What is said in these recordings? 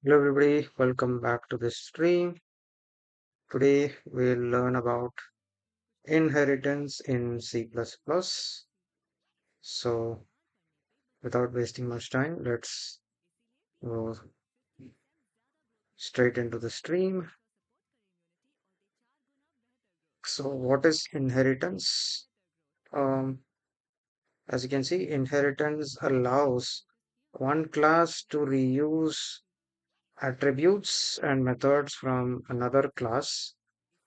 Hello everybody, welcome back to this stream. Today we'll learn about inheritance in C++. So without wasting much time, let's go straight into the stream. So what is inheritance? Um, as you can see, inheritance allows one class to reuse attributes and methods from another class.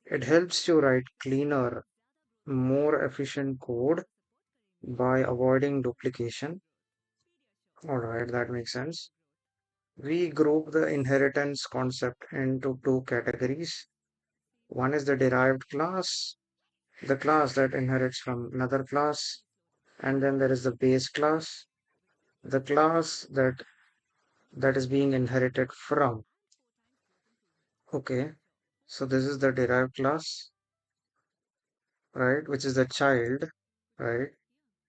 It helps you write cleaner, more efficient code by avoiding duplication. All right, that makes sense. We group the inheritance concept into two categories. One is the derived class, the class that inherits from another class, and then there is the base class, the class that is being inherited from. Okay, so this is the derived class, right, which is the child, right,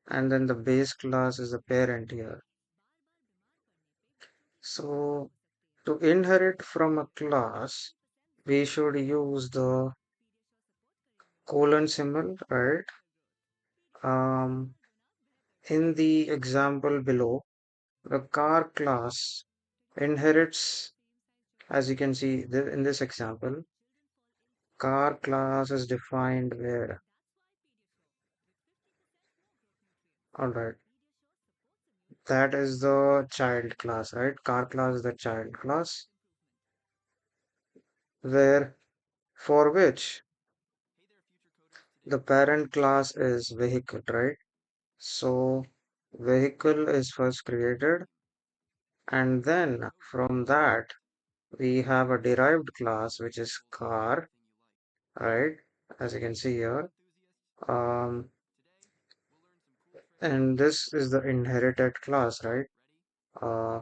and then the base class is the parent here. So to inherit from a class, we should use the colon symbol, right? Um, in the example below, the car class inherits, as you can see in this example, car class is defined where, all right, that is the child class, right? Car class is the child class, where for which the parent class is vehicle, right? So vehicle is first created, and then from that we have a derived class which is car, right? As you can see here. Um, and this is the inherited class, right? Uh,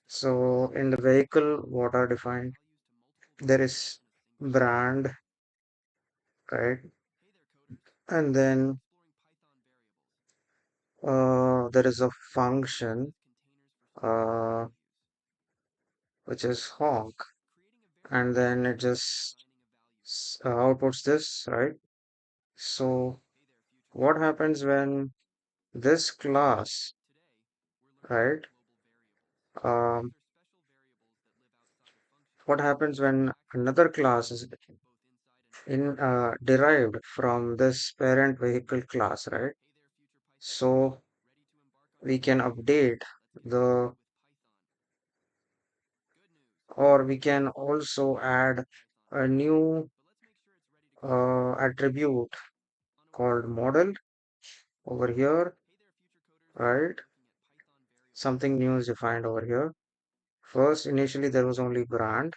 so in the vehicle, what are defined? There is brand, right? And then there is a function uh, which is honk, and then it just outputs this, right? So what happens when this class, right? Um, what happens when another class is in derived from this parent vehicle class, right? So we can update the, or we can also add a new attribute called model over here, right? Something new is defined over here. First, initially there was only brand,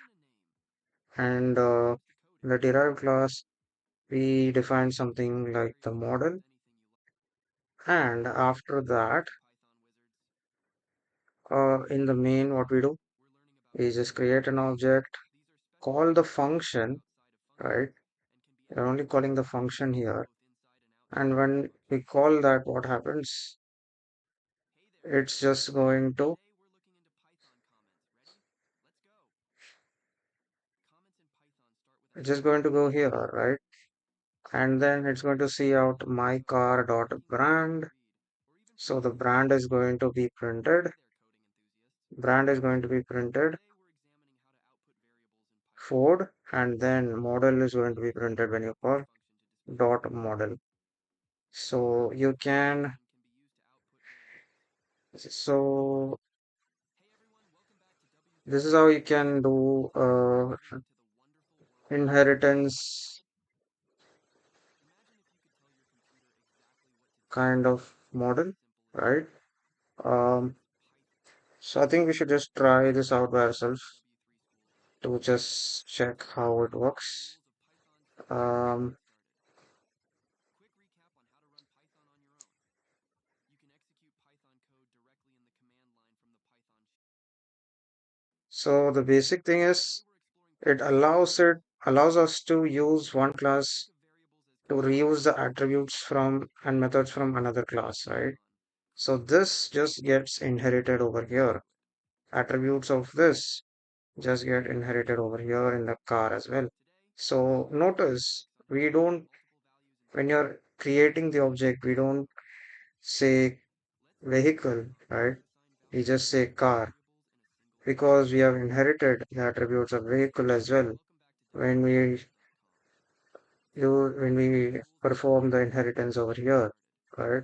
and the derived class we defined something like the model, and after that, in the main, what we do is just create an object, call the function, right? You're only calling the function here. And when we call that, what happens? It's just going to, it's just going to go here, right? And then it's going to see out my car dot brand. So the brand is going to be printed. Brand is going to be printed Ford, and then model is going to be printed when you call dot model. So you can, so this is how you can do inheritance kind of model, right? Um, so I think we should just try this out by ourselves to just check how it works. Um, so the basic thing is it allows us to use one class to reuse the attributes from and methods from another class, right? So this just gets inherited over here. attributes of this just get inherited over here in the car as well. So notice we don't, when you're creating the object, we don't say vehicle, right? We just say car because we have inherited the attributes of vehicle as well when we perform the inheritance over here, right?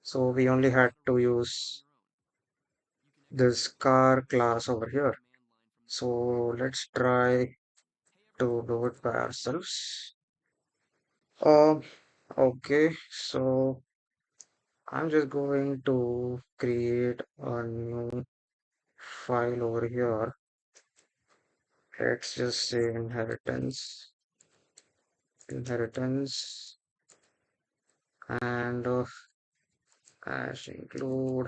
So we only had to use this car class over here. So let's try to do it by ourselves. Um, okay, so I'm just going to create a new file over here. Let's just say inheritance, and hash include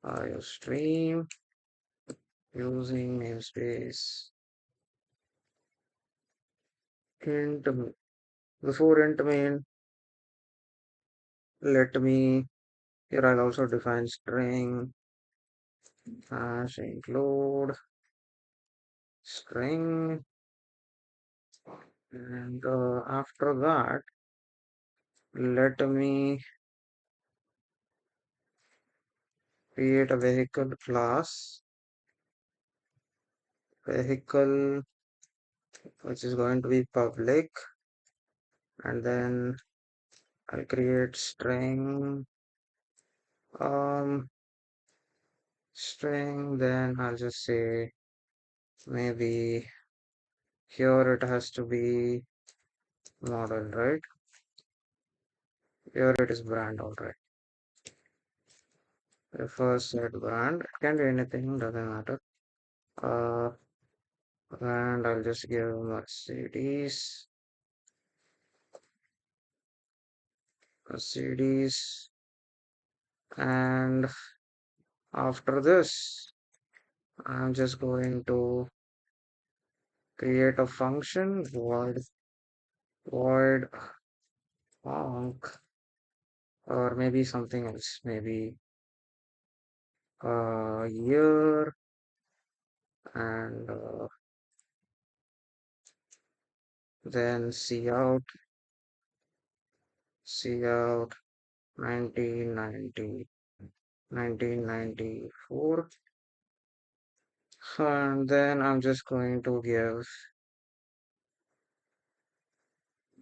IOStream using namespace int main. Before int main, let me here I'll also define string hash include string, and after that let me create a vehicle class, vehicle, which is going to be public, and then I'll create um string, then I'll just say maybe here it has to be model, right? Here it is brand, all right. The first set brand, it can be anything, doesn't matter. Uh, and I'll just give Mercedes, and after this, I'm just going to create a function void honk, or maybe something else, maybe year, and then cout 1990 1994, and then I'm just going to give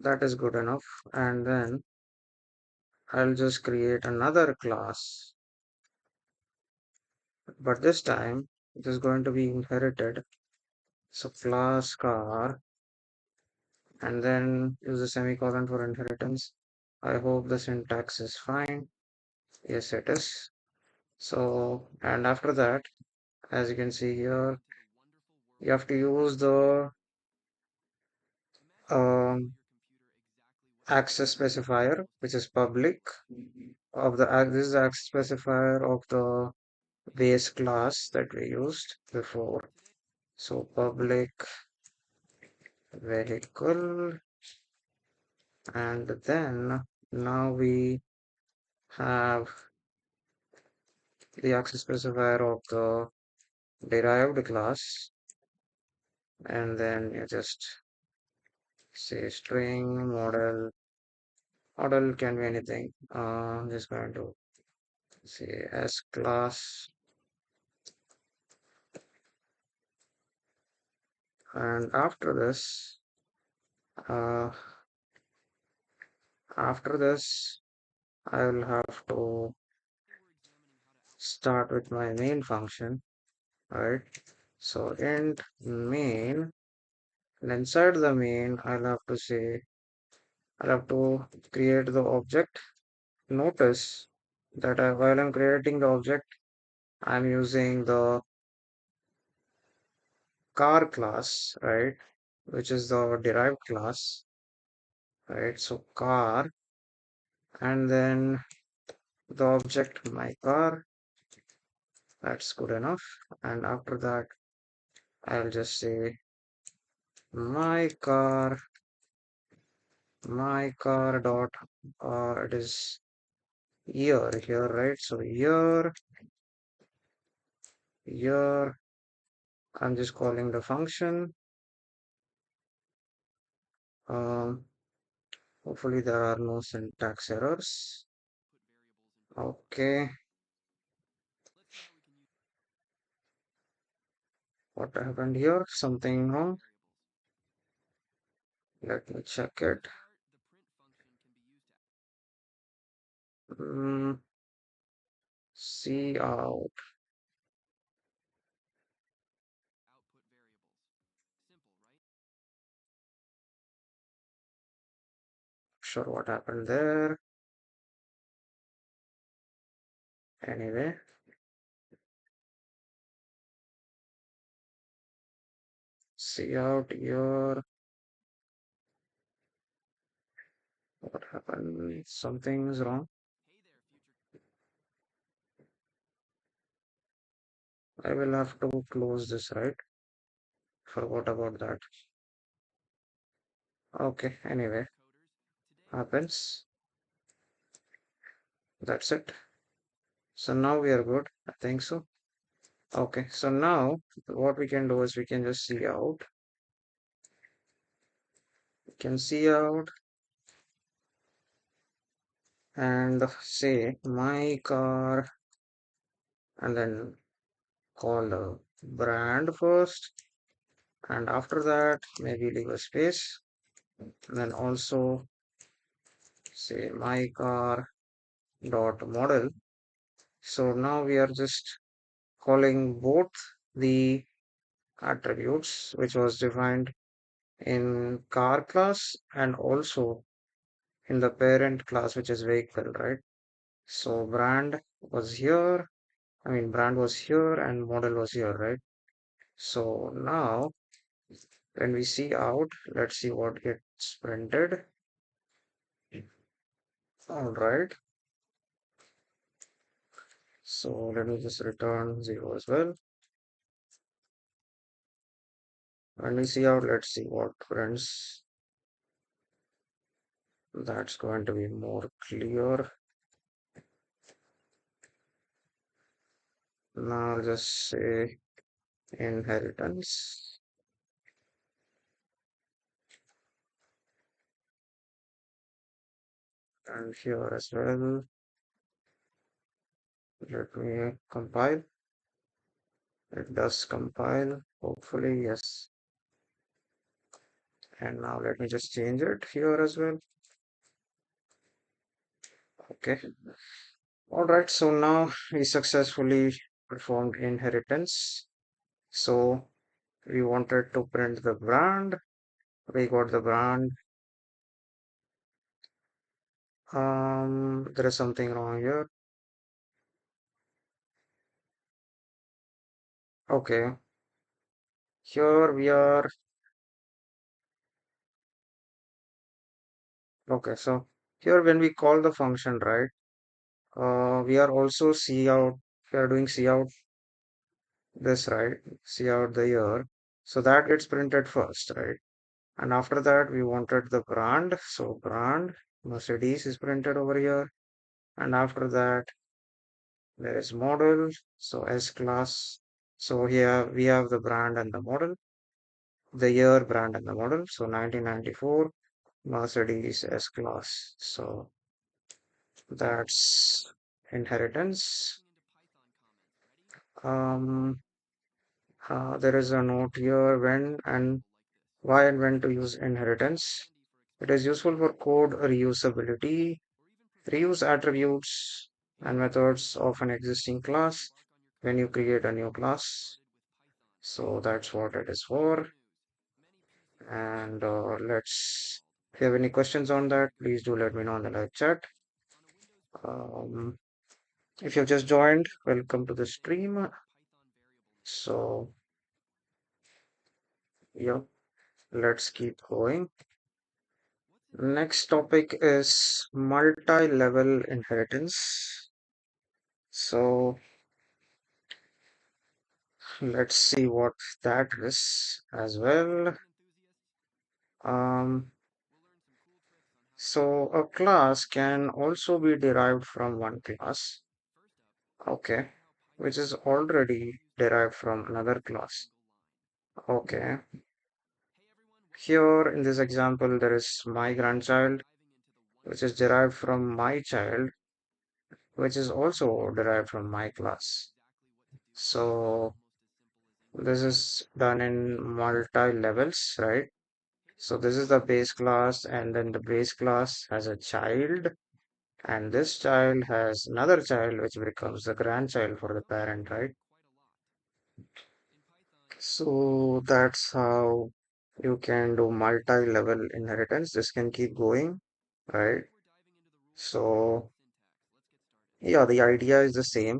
that is good enough, and then I'll just create another class, but this time it is going to be inherited. So class car, and then use a semicolon for inheritance. I hope the syntax is fine. Yes, it is. So, and after that, as you can see here, you have to use the um, access specifier, which is public of the this is the access specifier of the base class that we used before. So public vehicle, and then now we have the access specifier of the derived class, and then you just say string model can be anything. I'm just going to say s class, and uh, after this I will have to start with my main function, right? So int main, and inside the main I'll have to create the object. Notice that while I'm creating the object, I'm using the car class, right? Which is the derived class, right? So car, and then the object my car, that's good enough. And after that, I'll just say my car, my car dot, it is year here, right? So year, Here I'm just calling the function. Um, Hopefully there are no syntax errors. Okay, what happened here? Something wrong? Let me check it. Mm, See out. Sure what happened there. Anyway, see out here. What happened? Something's wrong. I will have to close this, right? Forgot about that. Okay, anyway, happens. That's it. So now we are good. I think so. Okay, so now what we can do is we can just see out. We can see out and say my car and then call the brand first. And after that, maybe leave a space. And then also say my car dot model. So now we are just calling both the attributes which was defined in car class and also in the parent class which is vehicle, right? So brand was here, I mean brand was here and model was here, right? So now when we see out, let's see what gets printed. All right, so let me just return 0 as well. When we see out, let's see what prints. That's going to be more clear. Now I'll just say inheritance. And here as well, let me compile. It does compile, hopefully, yes. And now let me just change it here as well. Okay. All right. So now we successfully performed inheritance. So we wanted to print the brand. We got the brand. There is something wrong here. Okay. Here we are. Okay. So here when we call the function, right? We are also see out. We are doing see out this, right? See out the year. So that gets printed first, right? And after that, we wanted the brand. So brand Mercedes is printed over here. And after that, there is model. So S class. So here we have the brand and the model, the year, brand and the model. So 1994 Mercedes S class. So that's inheritance. Um, there is a note here when and why and when to use inheritance. It is useful for code reusability. Reuse attributes and methods of an existing class when you create a new class. So that's what it is for. And if you have any questions on that, please do let me know in the live chat. Um, if you've just joined, welcome to the stream. So, yeah, let's keep going. Next topic is multi-level inheritance. So, let's see what that is as well. Um, so a class can also be derived from one class. Okay, which is already derived from another class. Okay, here in this example, there is my grandchild, which is derived from my child, which is also derived from my class. So this is done in multi levels, right? So this is the base class, and then the base class has a child, and this child has another child, which becomes the grandchild for the parent, right? So that's how you can do multi-level inheritance. This can keep going, right? So yeah, the idea is the same.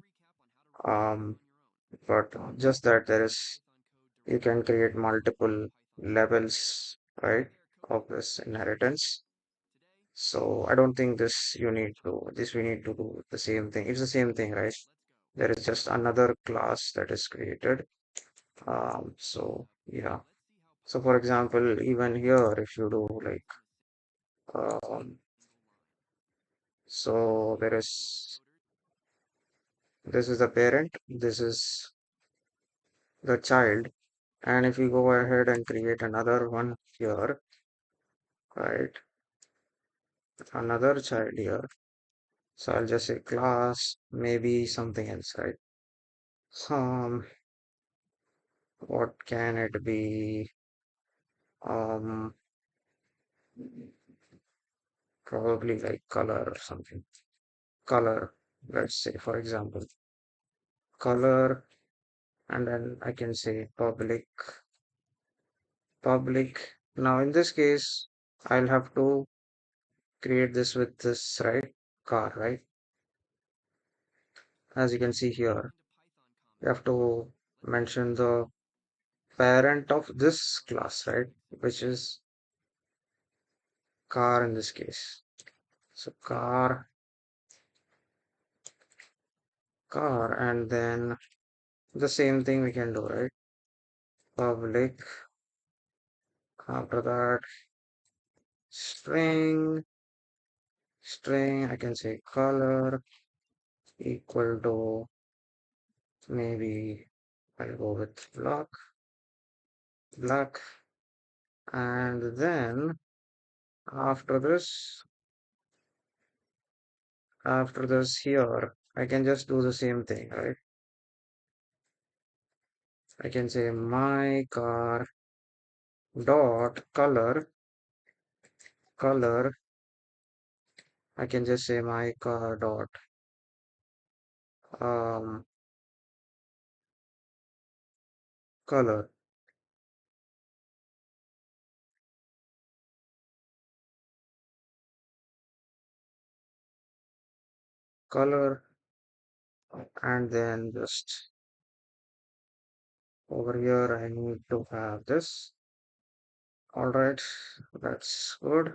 Um, but just that there is you can create multiple levels, right, of this inheritance. So I don't think this we need to do the same thing. It's the same thing, right? There is just another class that is created. So yeah. So for example, even here, if you do like, um, so there is this is the parent, this is the child, and if you go ahead and create another one here, right, another child here. So I'll just say class, maybe something else, right? Um, what can it be? Um, Probably like color or something. Color, let's say, for example, color, and then I can say public. Now, in this case, I'll have to create this with this, right? Car, right? As you can see here, you have to mention the parent of this class, right? Which is car in this case. So car, and then the same thing we can do, right? Public, after that, string, I can say color equal to, maybe I'll go with black, and then after this, here, I can just do the same thing, right? I can say my car dot color. I can just say my car dot um color color, and then just over here I need to have this. All right, that's good,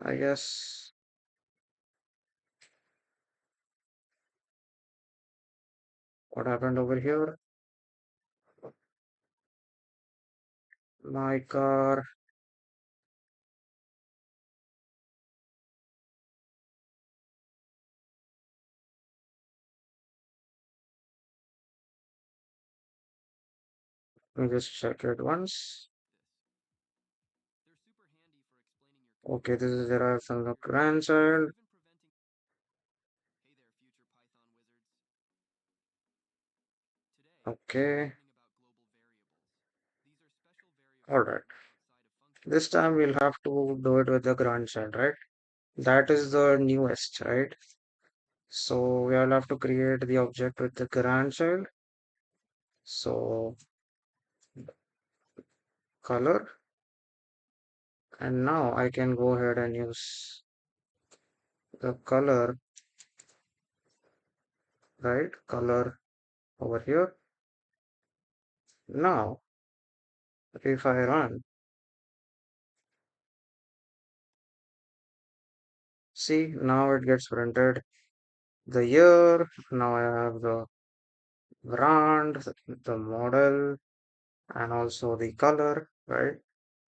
I guess. What happened over here? My car. Let me just check it once. Okay, this is derived from the grandchild. Okay, all right. This time we'll have to do it with the grandchild, right? That is the newest, right? So we'll have to create the object with the grandchild. So color, and now I can go ahead and use the color, right? Color over here. Now, if I run, see, now it gets printed the year. Now I have the brand, the model, and also the color, right?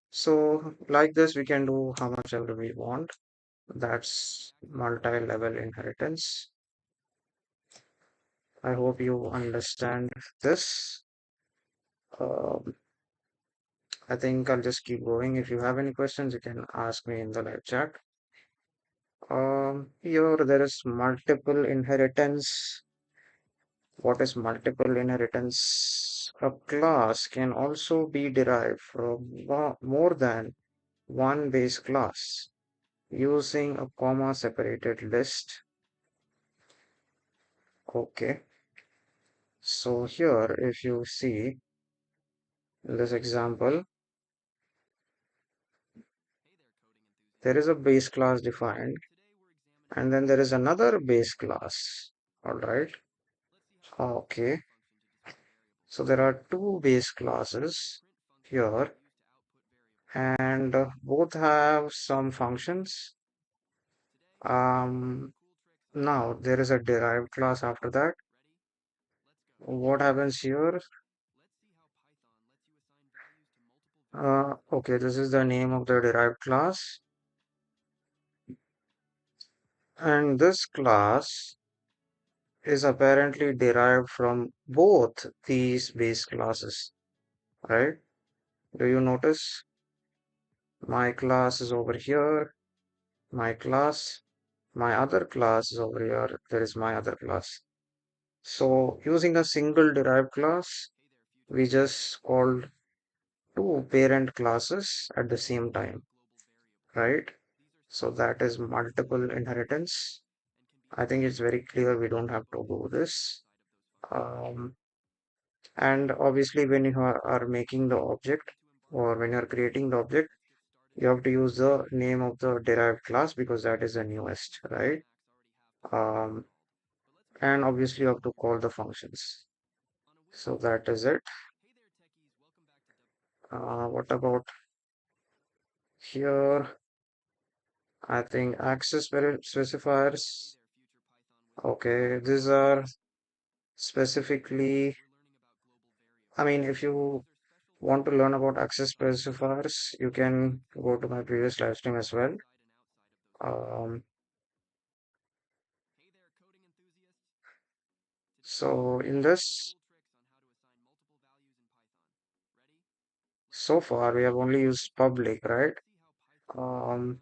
So like this, we can do how much ever we want. That's multi-level inheritance. I hope you understand this. Um, I think I'll just keep going. If you have any questions, you can ask me in the live chat. Here there is multiple inheritance. What is multiple inheritance? A class can also be derived from more than one base class using a comma separated list. Okay, so here if you see in this example, there is a base class defined and then there is another base class. All right. Okay, so there are two base classes here and both have some functions. Now there is a derived class after that. What happens here? Okay, this is the name of the derived class, and this class is apparently derived from both these base classes, right? Do you notice? My class is over here, my class, my other class is over here, there is my other class. So using a single derived class, we just called two parent classes at the same time, right? So that is multiple inheritance. I think it's very clear we don't have to do this. Um, and obviously, when you are making the object or when you're creating the object, you have to use the name of the derived class because that is the newest, right? Um, and obviously, you have to call the functions. So that is it. What about here? I think access specifiers. Okay, these are specifically, I mean, if you want to learn about access specifiers, you can go to my previous live stream as well. Um, so in this, so far we have only used public, right? Um,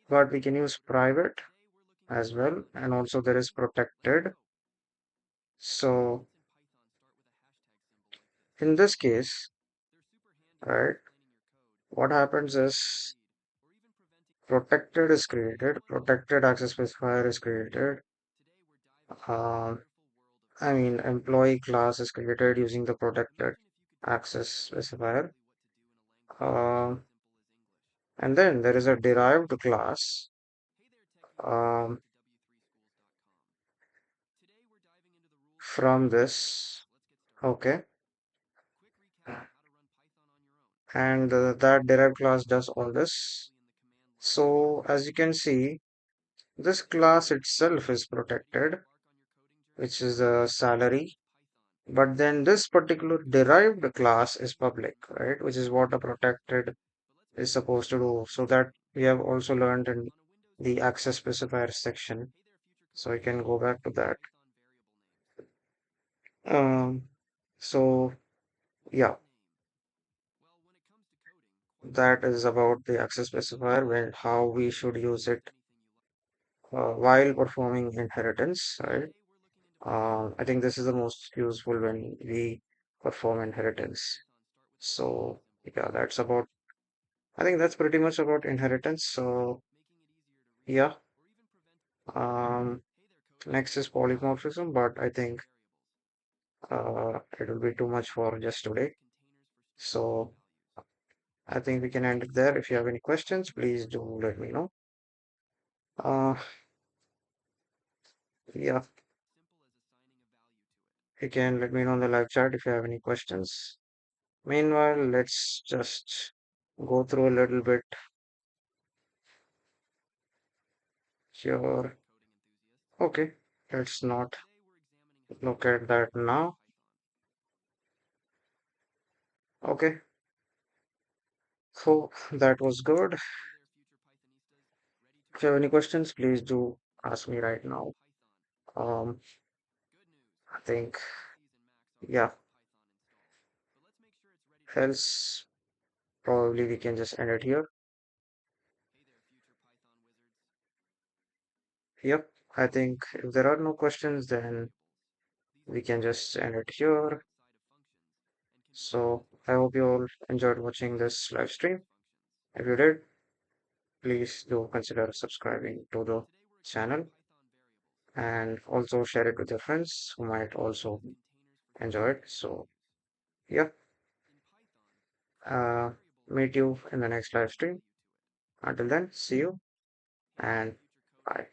but we can use private as well, and also there is protected. So in this case, right, what happens is protected is created, protected access specifier is created. Um, I mean, employee class is created using the protected access specifier. Um, and then there is a derived class um, from this. Okay. And that derived class does all this. So as you can see, this class itself is protected, which is a salary. But then this particular derived class is public, right? Which is what a protected is supposed to do. So that we have also learned in the access specifier section. So I can go back to that. Um, so yeah, that is about the access specifier when how we should use it while performing inheritance, right? I think this is the most useful when we perform inheritance. So yeah, that's about, I think that's pretty much about inheritance. So yeah, um, next is polymorphism, but I think it will be too much for just today. So I think we can end it there. If you have any questions, please do let me know. Uh, yeah, you can let me know in the live chat if you have any questions. Meanwhile, let's just go through a little bit here. Okay, let's not look at that now. Okay, so that was good. If you have any questions, please do ask me right now. Um, I think, yeah, else probably we can just end it here. Yep, I think if there are no questions, then we can just end it here. So I hope you all enjoyed watching this live stream. If you did, please do consider subscribing to the channel and also share it with your friends who might also enjoy it. So yeah, uh, meet you in the next live stream. Until then, see you and bye.